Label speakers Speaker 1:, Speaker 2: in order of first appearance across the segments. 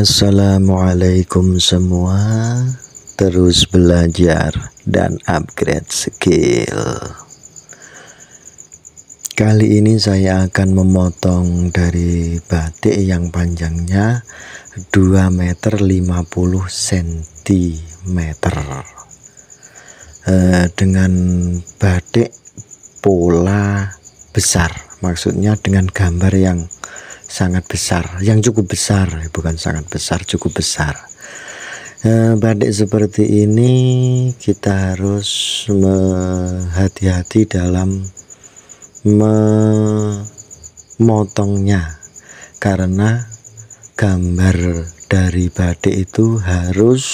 Speaker 1: Assalamualaikum semua. Terus belajar dan upgrade skill. Kali ini saya akan memotong dari batik yang panjangnya 2 meter 50 cm dengan batik pola besar, maksudnya dengan gambar yang sangat besar, yang cukup besar, bukan sangat besar, cukup besar. Batik seperti ini kita harus hati-hati dalam memotongnya, karena gambar dari batik itu harus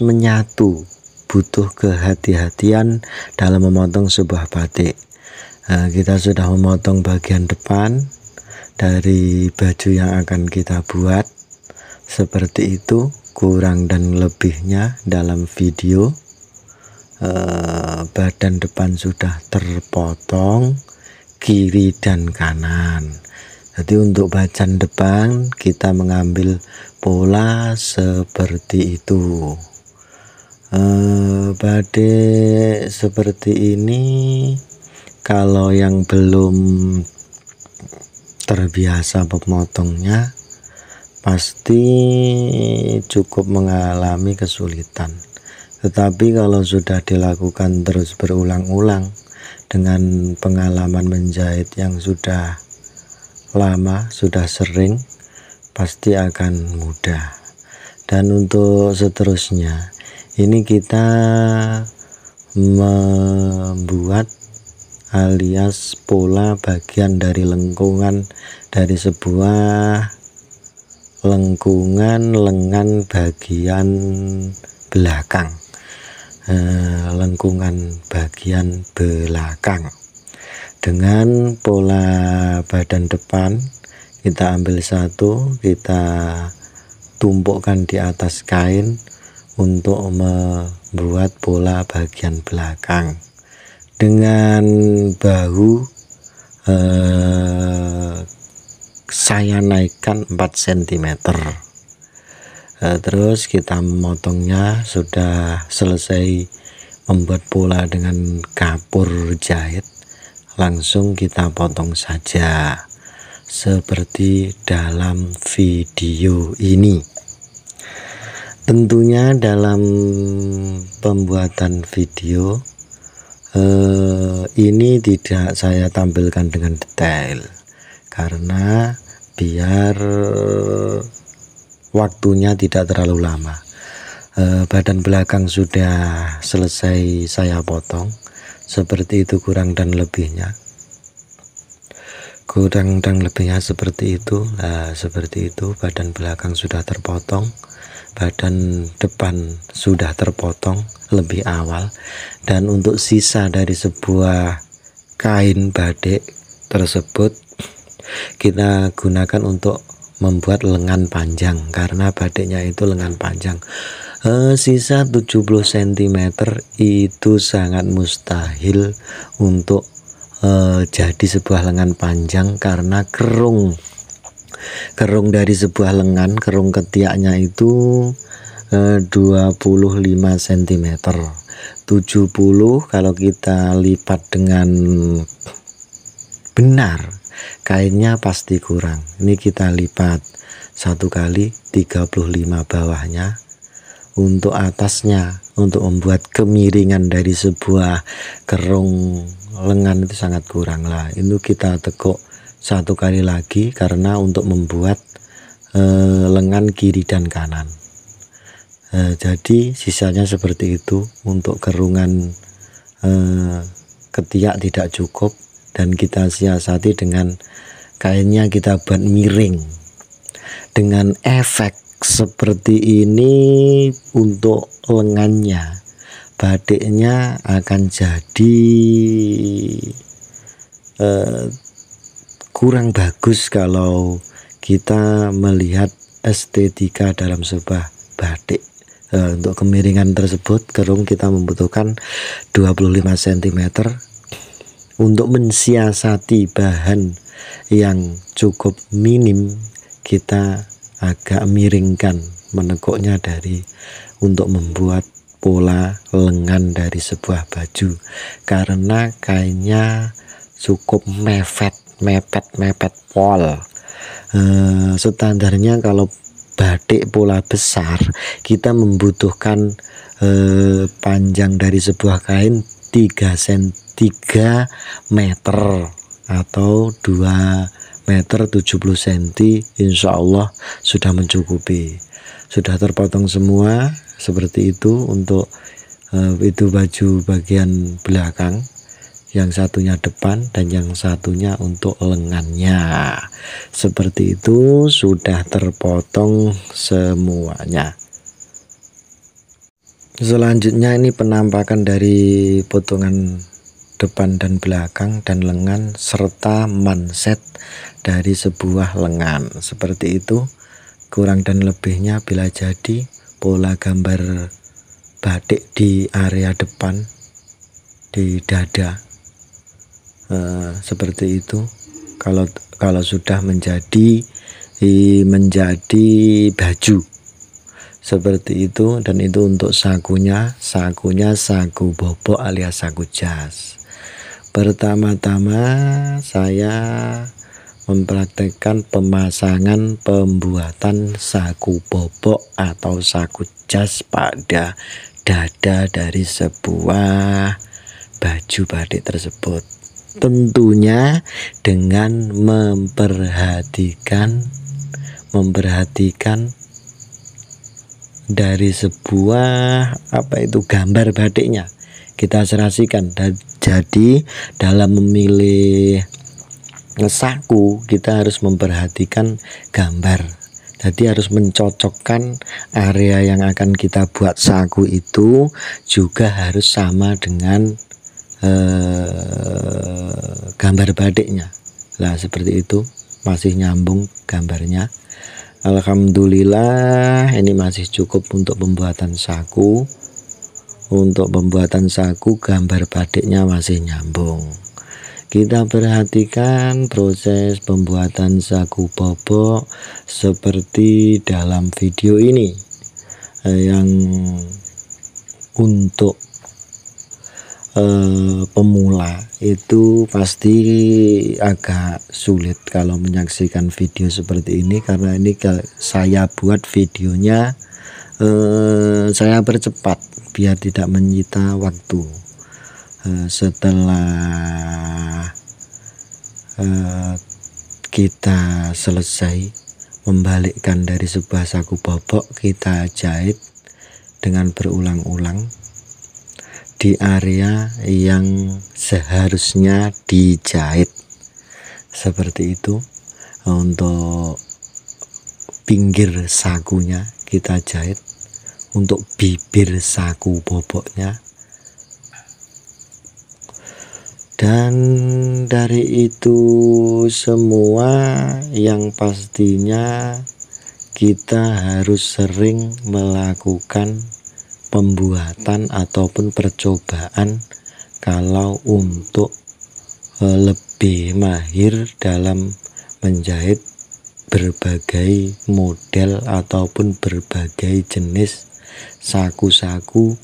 Speaker 1: menyatu, butuh kehati-hatian dalam memotong sebuah batik. Kita sudah memotong bagian depan dari baju yang akan kita buat seperti itu, kurang dan lebihnya dalam video. Badan depan sudah terpotong kiri dan kanan. Jadi untuk bagian depan kita mengambil pola seperti itu. Batik seperti ini kalau yang belum terbiasa memotongnya pasti cukup mengalami kesulitan. Tetapi kalau sudah dilakukan terus berulang-ulang dengan pengalaman menjahit yang sudah lama, sudah sering, pasti akan mudah. Dan untuk seterusnya, ini kita membuat alias pola bagian dari lengkungan dari sebuah lengkungan lengan bagian belakang, lengkungan bagian belakang dengan pola badan depan. Kita ambil satu, kita tumpukkan di atas kain untuk membuat pola bagian belakang. Dengan bahu saya naikkan 4 cm. Terus kita memotongnya. Sudah selesai membuat pola dengan kapur jahit, langsung kita potong saja seperti dalam video ini. Tentunya dalam pembuatan video ini tidak saya tampilkan dengan detail karena biar waktunya tidak terlalu lama. Badan belakang sudah selesai saya potong seperti itu, kurang dan lebihnya seperti itu. Seperti itu badan belakang sudah terpotong, badan depan sudah terpotong lebih awal. Dan untuk sisa dari sebuah kain batik tersebut kita gunakan untuk membuat lengan panjang, karena batiknya itu lengan panjang. Sisa 70 cm itu sangat mustahil untuk jadi sebuah lengan panjang, karena kerung dari sebuah lengan, kerung ketiaknya itu 25 cm. 70 kalau kita lipat dengan benar, kainnya pasti kurang. Ini kita lipat 1 kali 35 bawahnya. Untuk atasnya, untuk membuat kemiringan dari sebuah kerung lengan itu sangat kurang lah. Itu kita tekuk 1 kali lagi, karena untuk membuat lengan kiri dan kanan. Jadi sisanya seperti itu. Untuk kerungan ketiak tidak cukup, dan kita siasati dengan kainnya kita buat miring dengan efek seperti ini. Untuk lengannya, batiknya akan jadi kurang bagus kalau kita melihat estetika dalam sebuah batik. Untuk kemiringan tersebut, kerung kita membutuhkan 25 cm untuk mensiasati bahan yang cukup minim. Kita agak miringkan menekuknya untuk membuat pola lengan dari sebuah baju, karena kainnya cukup mepet pol. Standarnya kalau batik pola besar kita membutuhkan panjang dari sebuah kain 3 meter atau 2 meter 70 cm, insya Allah sudah mencukupi, sudah terpotong semua seperti itu. Untuk itu baju bagian belakang, yang satunya depan dan yang satunya untuk lengannya. Seperti itu sudah terpotong semuanya. Selanjutnya ini penampakan dari potongan depan dan belakang dan lengan serta manset dari sebuah lengan. Seperti itu kurang dan lebihnya. Bila jadi pola gambar batik di area depan, di dada, seperti itu. Kalau sudah menjadi baju seperti itu. Dan itu untuk saku bobok alias saku jas. Pertama-tama saya mempraktekkan pemasangan pembuatan saku bobok atau saku jas pada dada dari sebuah baju batik tersebut. Tentunya dengan memperhatikan dari sebuah gambar batiknya kita serasikan. Jadi dalam memilih saku kita harus memperhatikan gambar. Jadi harus mencocokkan area yang akan kita buat saku itu juga harus sama dengan gambar batiknya. Nah seperti itu, masih nyambung gambarnya. Alhamdulillah ini masih cukup untuk pembuatan saku. Untuk pembuatan saku gambar batiknya masih nyambung. Kita perhatikan proses pembuatan saku bobok seperti dalam video ini. Yang untuk pemula itu pasti agak sulit kalau menyaksikan video seperti ini, karena ini saya buat videonya saya percepat biar tidak menyita waktu. Setelah kita selesai membalikkan dari sebuah saku bobok, kita jahit dengan berulang-ulang di area yang seharusnya dijahit. Seperti itu. Untuk pinggir sakunya kita jahit, untuk bibir saku boboknya. Dan dari itu semua yang pastinya kita harus sering melakukan pembuatan ataupun percobaan kalau untuk lebih mahir dalam menjahit berbagai model ataupun berbagai jenis saku-saku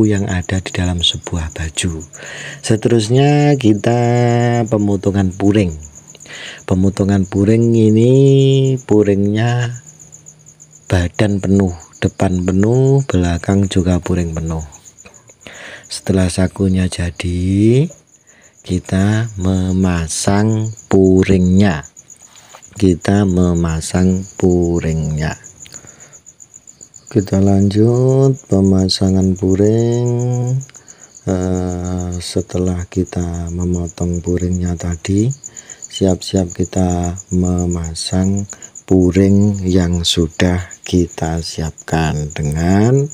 Speaker 1: yang ada di dalam sebuah baju. Seterusnya kita pemotongan puring. Pemotongan puring ini puringnya badan penuh, depan penuh, belakang juga puring penuh. Setelah sakunya jadi, kita memasang puringnya. Kita lanjut pemasangan puring. Setelah kita memotong puringnya tadi, siap-siap kita memasang puring yang sudah kita siapkan dengan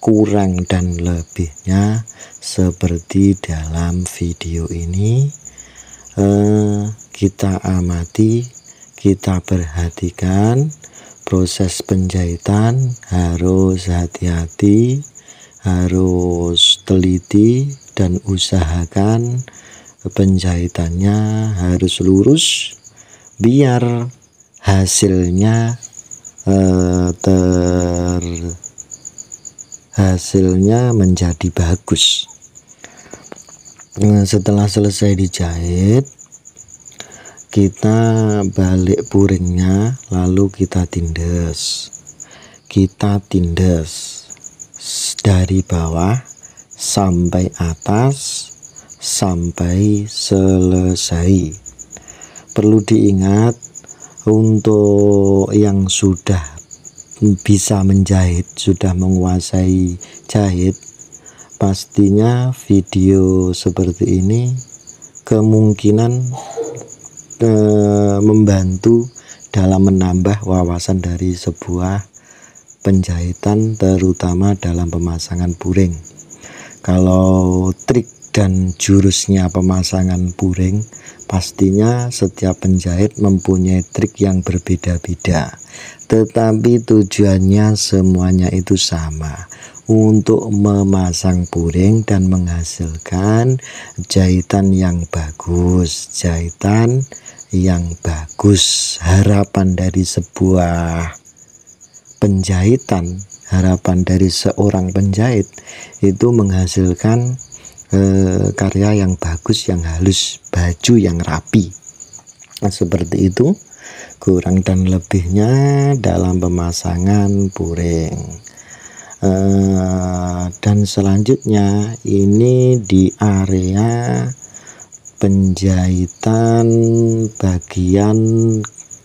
Speaker 1: kurang dan lebihnya seperti dalam video ini. Kita amati, kita perhatikan proses penjahitan, harus hati-hati, harus teliti, dan usahakan penjahitannya harus lurus, biar hasilnya hasilnya menjadi bagus. Setelah selesai dijahit, kita balik puringnya, lalu kita tindes dari bawah sampai atas sampai selesai. Perlu diingat, untuk yang sudah bisa menjahit, sudah menguasai jahit, pastinya video seperti ini kemungkinan membantu dalam menambah wawasan dari sebuah penjahitan, terutama dalam pemasangan puring. Kalau trik dan jurusnya pemasangan puring, pastinya setiap penjahit mempunyai trik yang berbeda-beda, tetapi tujuannya semuanya itu sama, untuk memasang puring dan menghasilkan jahitan yang bagus. Harapan dari sebuah penjahitan, harapan dari seorang penjahit itu menghasilkan karya yang bagus, yang halus, baju yang rapi. Seperti itu kurang dan lebihnya dalam pemasangan puring. Dan selanjutnya ini di area penjahitan bagian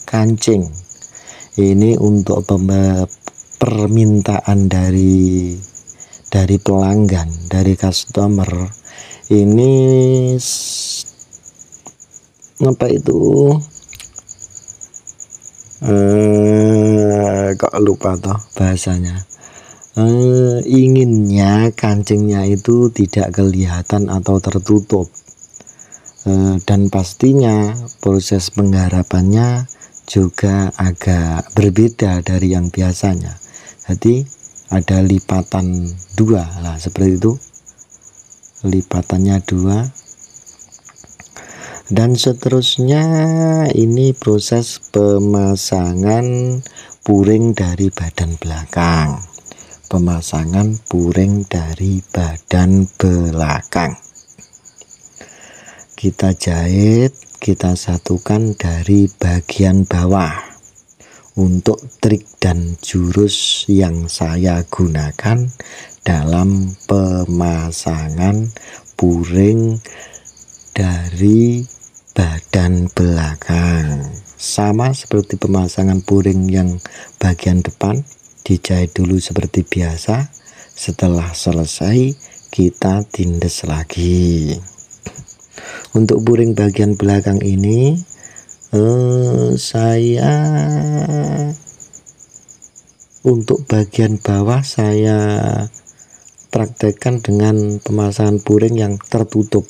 Speaker 1: kancing. Ini untuk permintaan dari pelanggan, dari customer. Ini apa itu? Kok lupa toh bahasanya. Inginnya kancingnya itu tidak kelihatan atau tertutup, dan pastinya proses penggarapannya juga agak berbeda dari yang biasanya. Jadi ada lipatan 2 lah, seperti itu, lipatannya 2. Dan seterusnya ini proses pemasangan puring dari badan belakang. Pemasangan puring dari badan belakang. Kita jahit, kita satukan dari bagian bawah. Untuk trik dan jurus yang saya gunakan dalam pemasangan puring dari badan belakang, sama seperti pemasangan puring yang bagian depan, dijahit dulu seperti biasa. Setelah selesai kita tindes lagi. Untuk puring bagian belakang ini saya untuk bagian bawah saya praktekkan dengan pemasangan puring yang tertutup.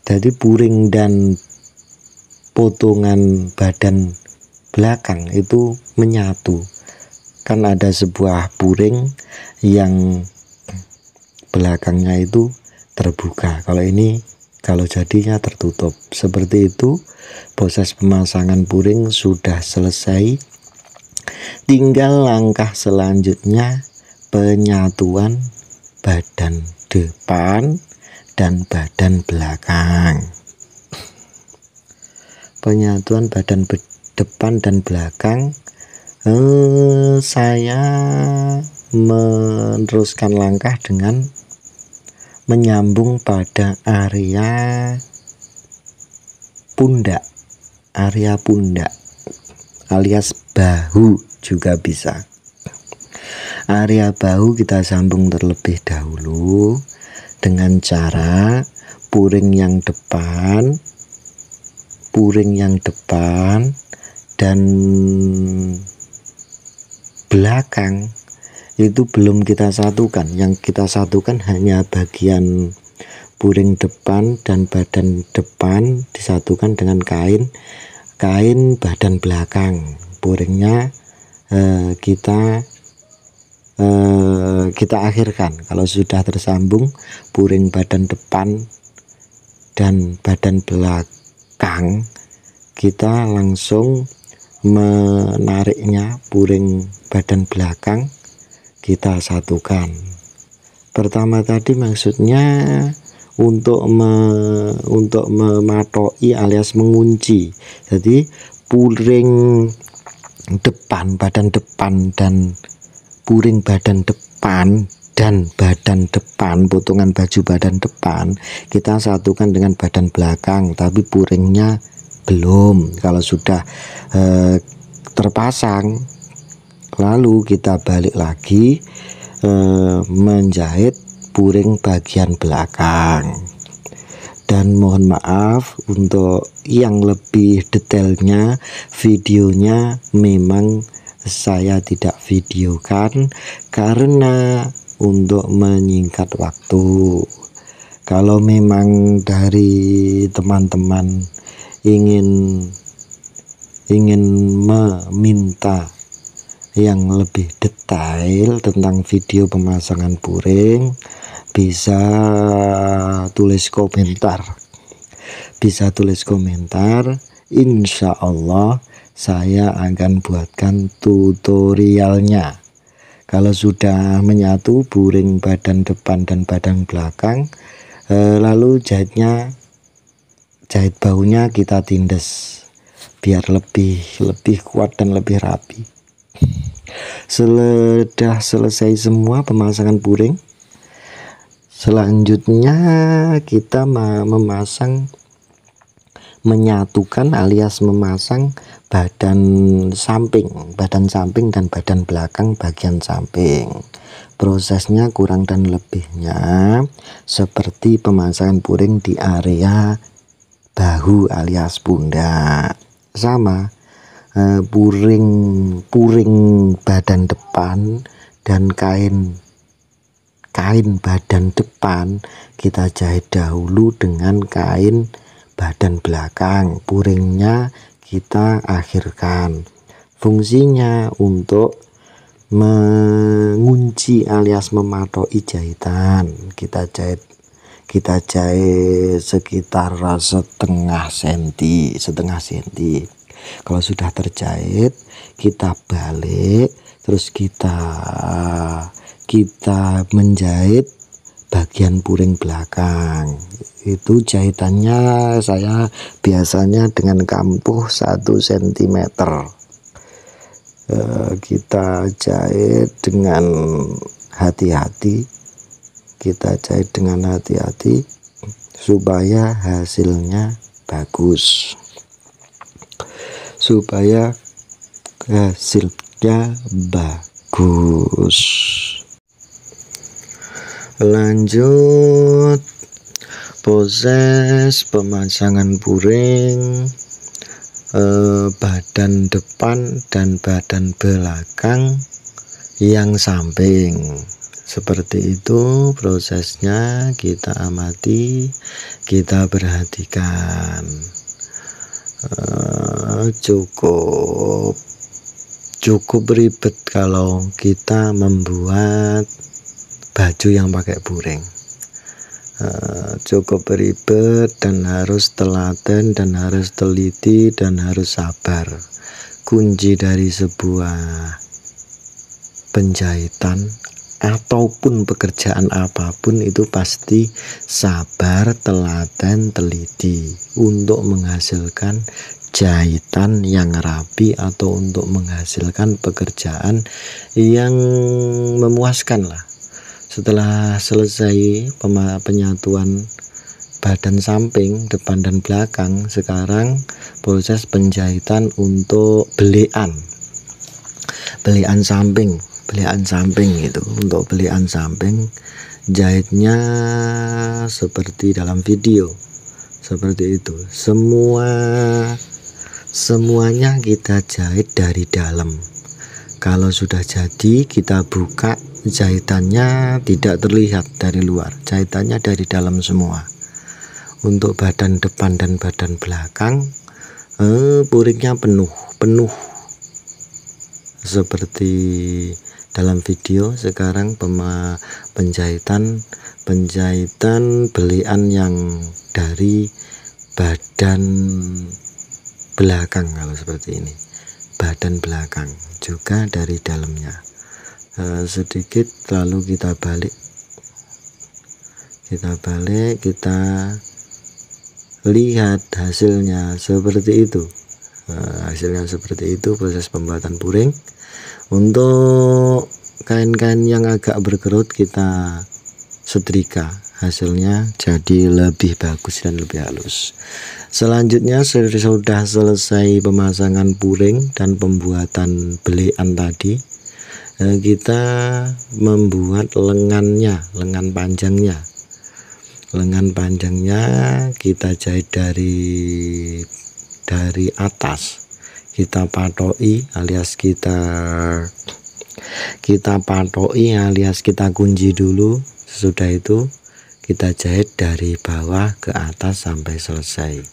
Speaker 1: Jadi puring dan potongan badan belakang itu menyatu. Kan ada sebuah puring yang belakangnya itu terbuka, kalau jadinya tertutup. Seperti itu proses pemasangan puring sudah selesai. Tinggal langkah selanjutnya penyatuan badan depan dan badan belakang. Penyatuan badan depan dan belakang, saya meneruskan langkah dengan menyambung pada area pundak alias bahu juga bisa. Area bahu kita sambung terlebih dahulu dengan cara puring yang depan dan belakang itu belum kita satukan. Yang kita satukan hanya bagian puring depan dan badan depan disatukan dengan kain badan belakang. Puringnya kita akhirkan. Kalau sudah tersambung puring badan depan dan badan belakang, kita langsung menariknya, puring badan belakang kita satukan. Pertama tadi maksudnya untuk mematoi alias mengunci. Jadi puring depan, badan depan, dan puring badan depan dan badan depan, potongan baju badan depan kita satukan dengan badan belakang, tapi puringnya belum. Kalau sudah terpasang, lalu kita balik lagi menjahit puring bagian belakang. Dan mohon maaf untuk yang lebih detailnya, videonya memang saya tidak videokan karena untuk menyingkat waktu. Kalau memang dari teman-teman ingin meminta yang lebih detail tentang video pemasangan puring, bisa tulis komentar. Insya Allah saya akan buatkan tutorialnya. Kalau sudah menyatu puring badan depan dan badan belakang, lalu jahit baunya kita tindes biar lebih kuat dan lebih rapi. Sudah selesai semua pemasangan puring, selanjutnya kita menyatukan alias memasang badan samping dan badan belakang bagian samping. Prosesnya kurang dan lebihnya seperti pemasangan puring di area bahu alias pundak. Sama, puring badan depan dan kain badan depan kita jahit dahulu dengan kain badan belakang, puringnya kita akhirkan. Fungsinya untuk mengunci alias mematoi jahitan. Kita jahit sekitar setengah senti. Kalau sudah terjahit, kita balik, terus kita menjahit bagian puring belakang. Itu jahitannya saya biasanya dengan kampuh 1 cm. Kita jahit dengan hati-hati, supaya hasilnya bagus, Lanjut proses pemasangan puring badan depan dan badan belakang yang samping. Seperti itu prosesnya, kita amati, kita perhatikan. Cukup ribet kalau kita membuat baju yang pakai puring. Cukup ribet dan harus telaten dan harus teliti dan harus sabar. Kunci dari sebuah penjahitan ataupun pekerjaan apapun itu pasti sabar, telaten, teliti untuk menghasilkan jahitan yang rapi atau untuk menghasilkan pekerjaan yang memuaskan lah. Setelah selesai penyatuan badan samping, depan dan belakang, sekarang proses penjahitan untuk belian samping itu. Untuk belian samping, jahitnya seperti dalam video, seperti itu. Semuanya kita jahit dari dalam. Kalau sudah jadi, kita buka, jahitannya tidak terlihat dari luar, jahitannya dari dalam semua. Untuk badan depan dan badan belakang, puringnya penuh seperti dalam video. Sekarang penjahitan belian yang dari badan belakang. Kalau seperti ini badan belakang juga dari dalamnya sedikit, lalu kita balik, kita lihat hasilnya seperti itu. Hasilnya seperti itu proses pembuatan puring. Untuk kain-kain yang agak berkerut kita setrika, hasilnya jadi lebih bagus dan lebih halus. Selanjutnya sudah selesai pemasangan puring dan pembuatan belian tadi, kita membuat lengan panjangnya kita jahit dari atas, kita patoi alias kita kunci dulu. Sesudah itu kita jahit dari bawah ke atas sampai selesai.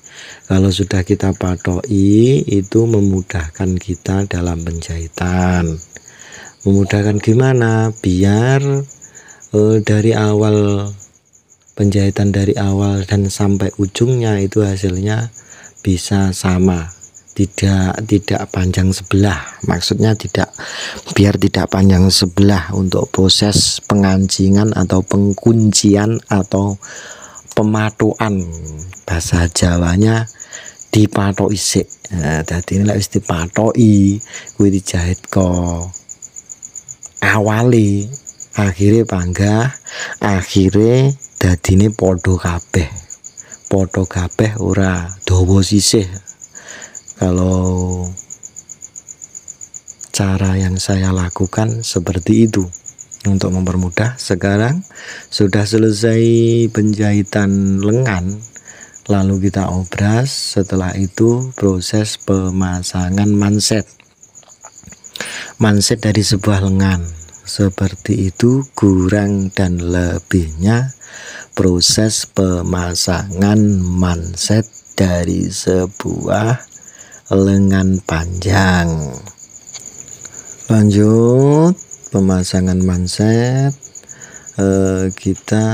Speaker 1: Kalau sudah kita patoi, itu memudahkan kita dalam penjahitan. Memudahkan gimana? Biar dari awal penjahitan, dari awal dan sampai ujungnya itu hasilnya bisa sama, tidak panjang sebelah. Maksudnya biar tidak panjang sebelah untuk proses pengancingan atau pengkuncian atau pematuan, bahasa Jawanya dipatoi sik. Dadi nek wis dipatoi kuwi dijahit kok awali, akhirnya panggah, akhirnya dadine podo kabeh ora dawa sisih. Kalau cara yang saya lakukan seperti itu untuk mempermudah. Sekarang sudah selesai penjahitan lengan, lalu kita obras. Setelah itu proses pemasangan manset dari sebuah lengan. Seperti itu kurang dan lebihnya proses pemasangan manset dari sebuah lengan panjang. Lanjut pemasangan manset, kita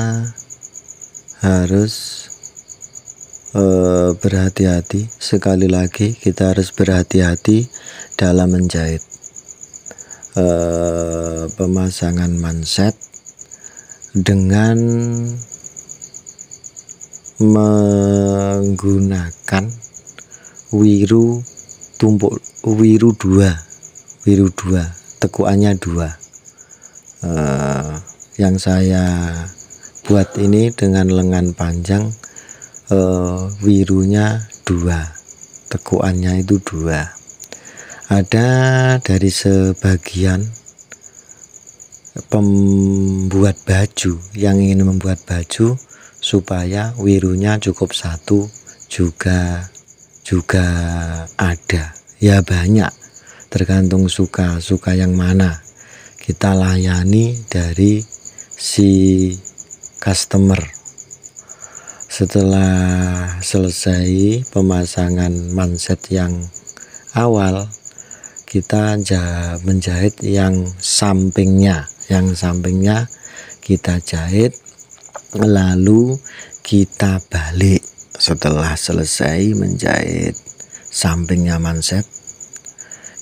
Speaker 1: harus berhati-hati. Sekali lagi kita harus berhati-hati dalam menjahit. Pemasangan manset dengan menggunakan wiru dua, tekuannya 2. Yang saya buat ini dengan lengan panjang, wirunya 2, tekuannya itu 2. Ada dari sebagian pembuat baju yang ingin membuat baju supaya wirunya cukup 1 juga ada. Ya banyak, tergantung suka yang mana. Kita layani dari si customer. Setelah selesai pemasangan manset yang awal, kita menjahit yang sampingnya kita jahit, lalu kita balik. Setelah selesai menjahit sampingnya manset,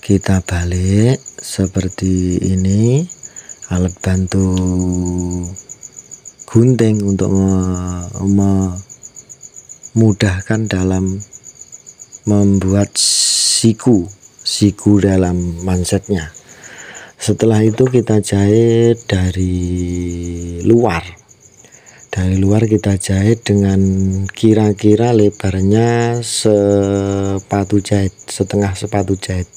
Speaker 1: kita balik seperti ini. Alat bantu gunting untuk memudahkan dalam membuat siku dalam mansetnya. Setelah itu kita jahit dari luar kita jahit dengan kira-kira lebarnya setengah sepatu jahit.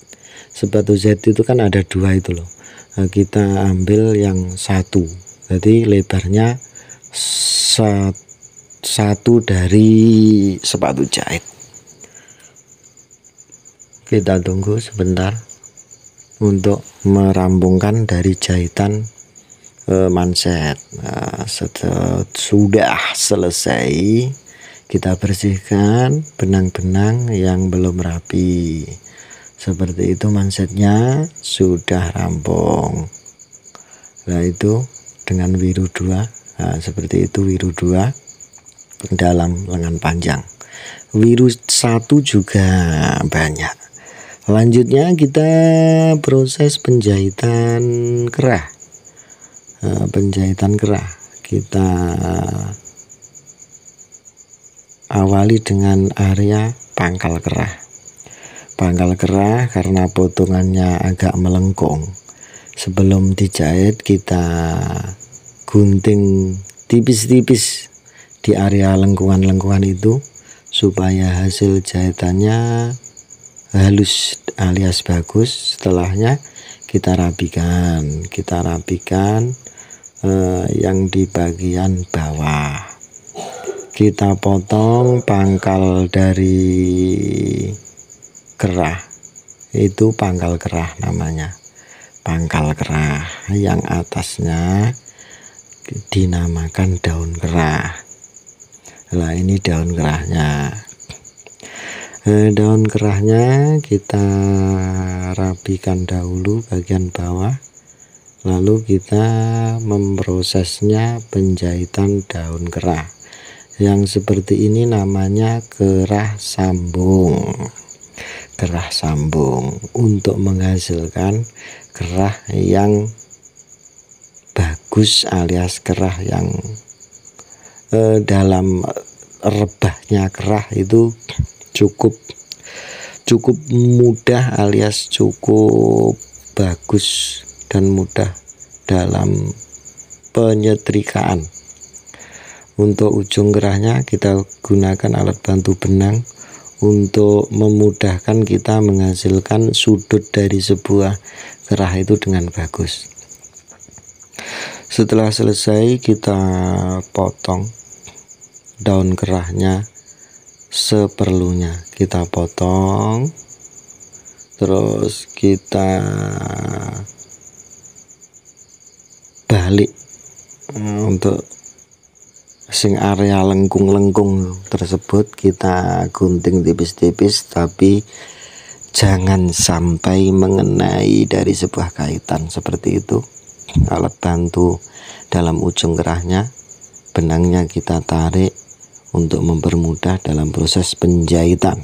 Speaker 1: Sepatu jahit itu kan ada 2 itu loh. Nah, kita ambil yang 1, jadi lebarnya 1 dari sepatu jahit. Kita tunggu sebentar untuk merampungkan dari jahitan manset. Nah, sudah selesai, kita bersihkan benang-benang yang belum rapi. Seperti itu mansetnya sudah rampung. Nah, itu dengan wiru 2. Nah, seperti itu wiru 2 dalam lengan panjang. Virus 1 juga banyak. Lanjutnya kita proses penjahitan kerah. Penjahitan kerah kita awali dengan area pangkal kerah. Pangkal kerah karena potongannya agak melengkung. Sebelum dijahit kita gunting tipis-tipis di area lengkungan-lengkungan itu supaya hasil jahitannya halus alias bagus. Setelahnya kita rapikan yang di bagian bawah. Kita potong pangkal dari kerah, itu pangkal kerah namanya, pangkal kerah. Yang atasnya dinamakan daun kerah. Nah, ini daun kerahnya. Daun kerahnya kita rapikan dahulu bagian bawah, lalu kita memprosesnya penjahitan daun kerah. Yang seperti ini namanya kerah sambung. Kerah sambung untuk menghasilkan kerah yang bagus alias kerah yang dalam rebahnya kerah itu cukup mudah alias cukup bagus dan mudah dalam penyetrikaan. Untuk ujung kerahnya kita gunakan alat bantu benang untuk memudahkan kita menghasilkan sudut dari sebuah kerah itu dengan bagus. Setelah selesai kita potong daun kerahnya seperlunya, kita potong, terus kita balik untuk sing area lengkung-lengkung tersebut kita gunting tipis-tipis, tapi jangan sampai mengenai dari sebuah kaitan seperti itu. Alat bantu dalam ujung kerahnya, benangnya kita tarik untuk mempermudah dalam proses penjahitan.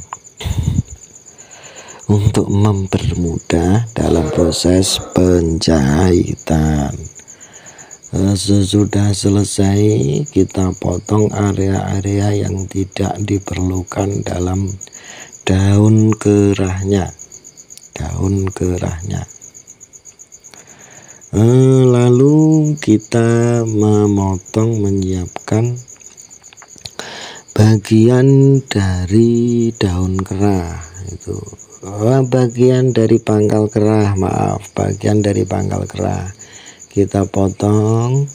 Speaker 1: Untuk mempermudah dalam proses penjahitan. Sesudah selesai kita potong area-area yang tidak diperlukan dalam daun kerahnya. Lalu kita menyiapkan bagian dari daun kerah itu. Bagian dari pangkal kerah, bagian dari pangkal kerah kita potong,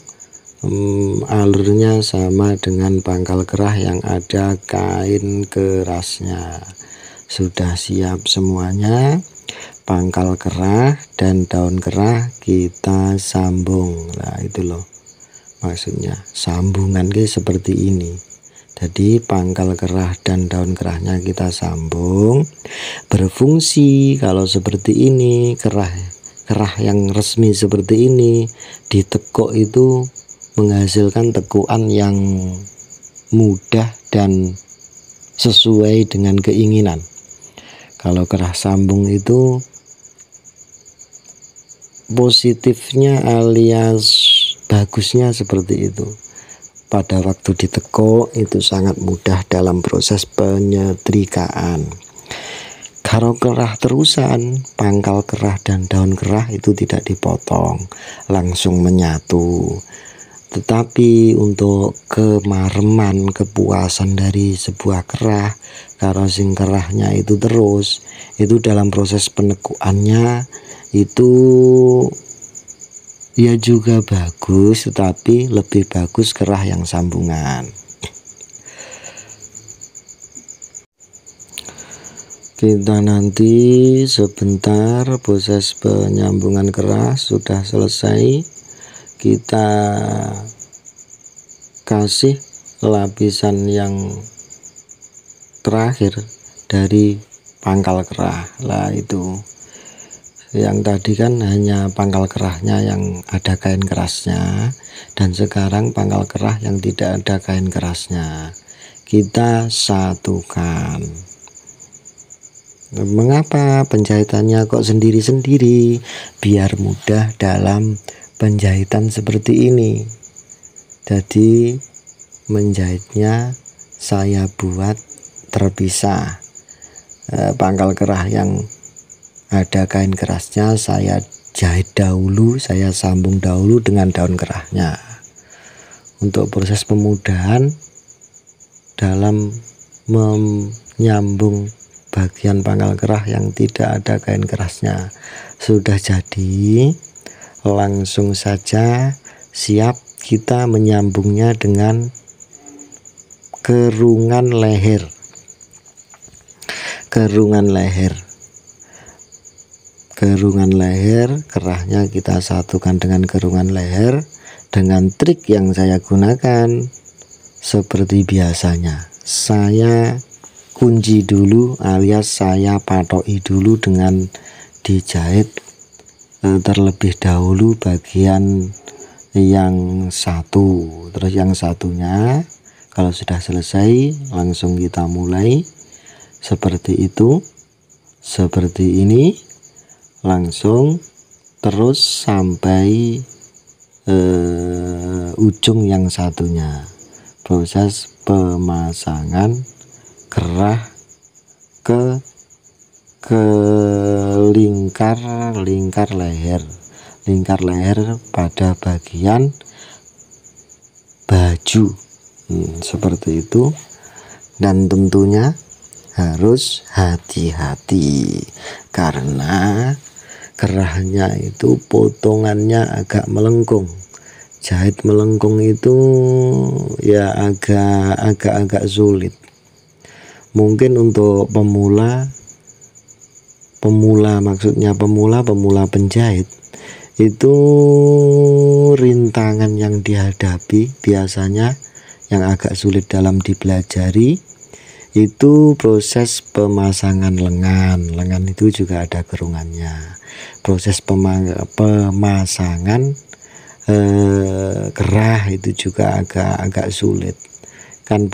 Speaker 1: alurnya sama dengan pangkal kerah yang ada kain kerasnya. Sudah siap semuanya, pangkal kerah dan daun kerah kita sambung. Nah, itu loh maksudnya, sambungan seperti ini. Jadi pangkal kerah dan daun kerahnya kita sambung, berfungsi kalau seperti ini. Kerah yang resmi seperti ini ditekuk itu menghasilkan tekuan yang mudah dan sesuai dengan keinginan. Kalau kerah sambung itu positifnya alias bagusnya seperti itu. Pada waktu ditekuk itu sangat mudah dalam proses penyetrikaan. Kalau kerah terusan, pangkal kerah dan daun kerah itu tidak dipotong, langsung menyatu. Tetapi untuk kemareman, kepuasan dari sebuah kerah, kalau sing kerahnya itu terus, itu dalam proses penekuannya itu ya juga bagus, tetapi lebih bagus kerah yang sambungan. Kita nanti sebentar proses penyambungan kerah sudah selesai, kita kasih lapisan yang terakhir dari pangkal kerah. Lah itu yang tadi kan hanya pangkal kerahnya yang ada kain kerasnya, dan sekarang pangkal kerah yang tidak ada kain kerasnya. kita satukan. Mengapa penjahitannya kok sendiri-sendiri? Biar mudah dalam penjahitan seperti ini. Jadi menjahitnya saya buat terpisah. Pangkal kerah yang ada kain kerasnya saya jahit dahulu, saya sambung dahulu dengan daun kerahnya. Untuk proses pemudahan dalam menyambung bagian pangkal kerah yang tidak ada kain kerasnya sudah jadi, langsung saja siap kita menyambungnya dengan kerungan leher. Kerungan leher kerahnya kita satukan dengan kerungan leher dengan trik yang saya gunakan. Seperti biasanya, saya kunci dulu alias saya patoki dulu dengan dijahit terlebih dahulu bagian yang satu. Terus yang satunya kalau sudah selesai langsung kita mulai seperti itu, seperti ini, langsung terus sampai ujung yang satunya. Proses pemasangan kerah ke lingkar leher pada bagian baju, seperti itu. Dan tentunya harus hati-hati karena kerahnya itu potongannya agak melengkung. Jahit melengkung itu ya agak sulit. Mungkin untuk pemula penjahit itu rintangan yang dihadapi biasanya yang agak sulit dalam dipelajari itu proses pemasangan lengan. Lengan itu juga ada kerungannya. Proses pemasangan kerah itu juga agak sulit. Kan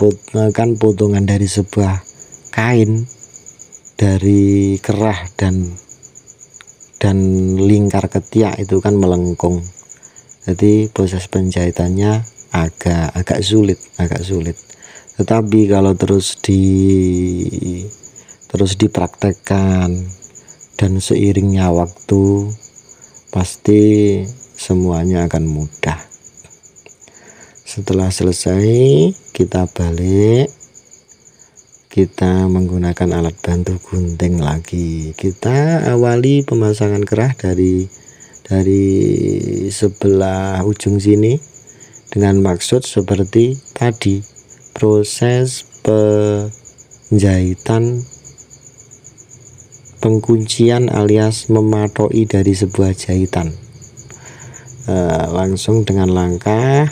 Speaker 1: potongan dari sebuah kain dari kerah dan lingkar ketiak itu kan melengkung. Jadi proses penjahitannya agak sulit. Tetapi kalau terus dipraktekkan dan seiringnya waktu pasti semuanya akan mudah. Setelah selesai kita balik, kita menggunakan alat bantu gunting lagi. Kita awali pemasangan kerah dari sebelah ujung sini dengan maksud seperti tadi, proses penjahitan pengkuncian alias mematoki dari sebuah jahitan. Langsung dengan langkah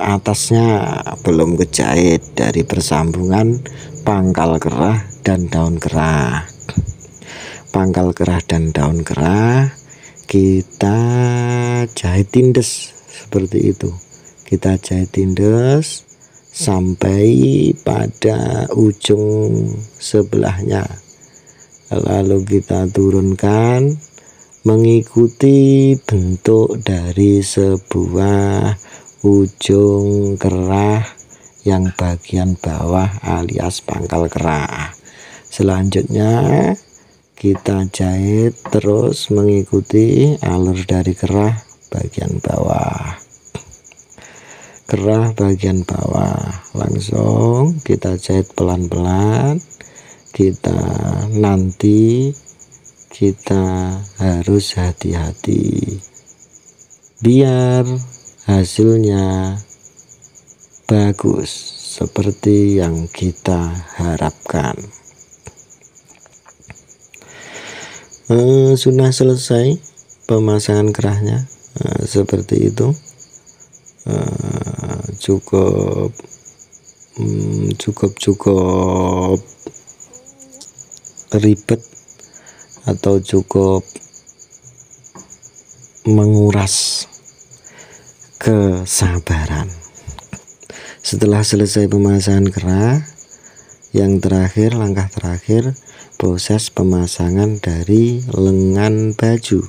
Speaker 1: atasnya belum kejahit dari persambungan pangkal kerah dan daun kerah. Pangkal kerah dan daun kerah kita jahit tindes seperti itu. Kita jahit tindes sampai pada ujung sebelahnya, lalu kita turunkan mengikuti bentuk dari sebuah ujung kerah yang bagian bawah alias pangkal kerah. Selanjutnya kita jahit terus mengikuti alur dari kerah bagian bawah. Kerah bagian bawah langsung kita jahit pelan-pelan. Kita harus hati-hati biar hasilnya bagus seperti yang kita harapkan. Sudah selesai pemasangan kerahnya seperti itu. Cukup ribet atau cukup menguras kesabaran. Setelah selesai pemasangan kerah, yang terakhir, langkah terakhir, proses pemasangan dari lengan baju.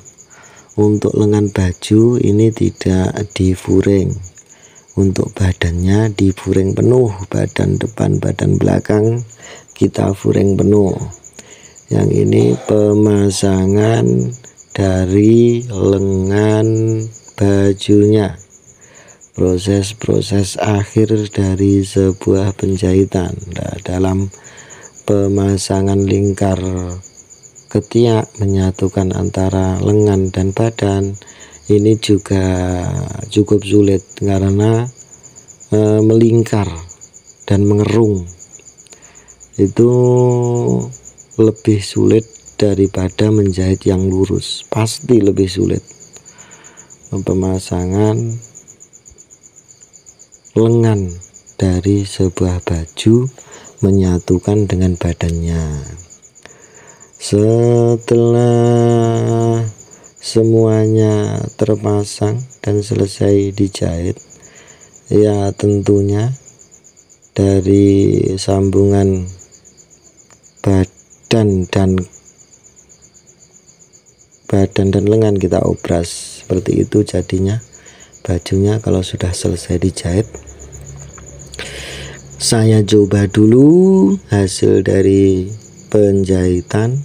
Speaker 1: Untuk lengan baju ini tidak difuring, untuk badannya difuring penuh, badan depan badan belakang kita furing penuh. Yang ini pemasangan dari lengan bajunya, proses-proses akhir dari sebuah penjahitan. Nah, dalam pemasangan lingkar ketiak menyatukan antara lengan dan badan ini juga cukup sulit karena melingkar dan mengerung itu lebih sulit daripada menjahit yang lurus, pasti lebih sulit. Pemasangan lengan dari sebuah baju menyatukan dengan badannya. Setelah semuanya terpasang dan selesai dijahit, ya tentunya dari sambungan badan dan lengan kita obras seperti itu jadinya bajunya kalau sudah selesai dijahit. Saya coba dulu hasil dari penjahitan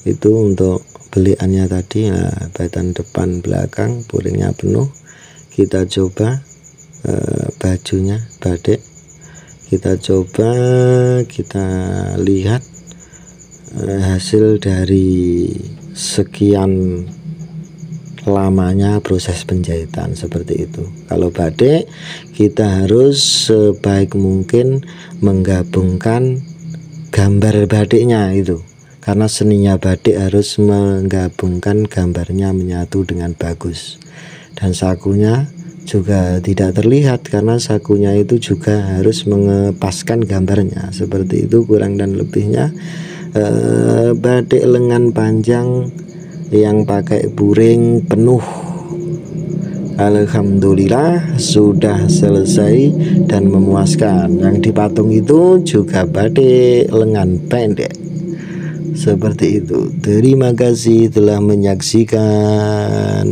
Speaker 1: itu untuk beliannya tadi. Nah, badan depan belakang furingnya penuh. Kita coba bajunya badik, kita coba, kita lihat hasil dari sekian lamanya proses penjahitan seperti itu. Kalau badik kita harus sebaik mungkin menggabungkan gambar badiknya itu, karena seninya badik harus menggabungkan gambarnya menyatu dengan bagus. Dan sakunya juga tidak terlihat karena sakunya itu juga harus mengepaskan gambarnya seperti itu kurang dan lebihnya. Badik lengan panjang yang pakai buring penuh alhamdulillah sudah selesai dan memuaskan. Yang dipatung itu juga badik lengan pendek seperti itu. Terima kasih telah menyaksikan.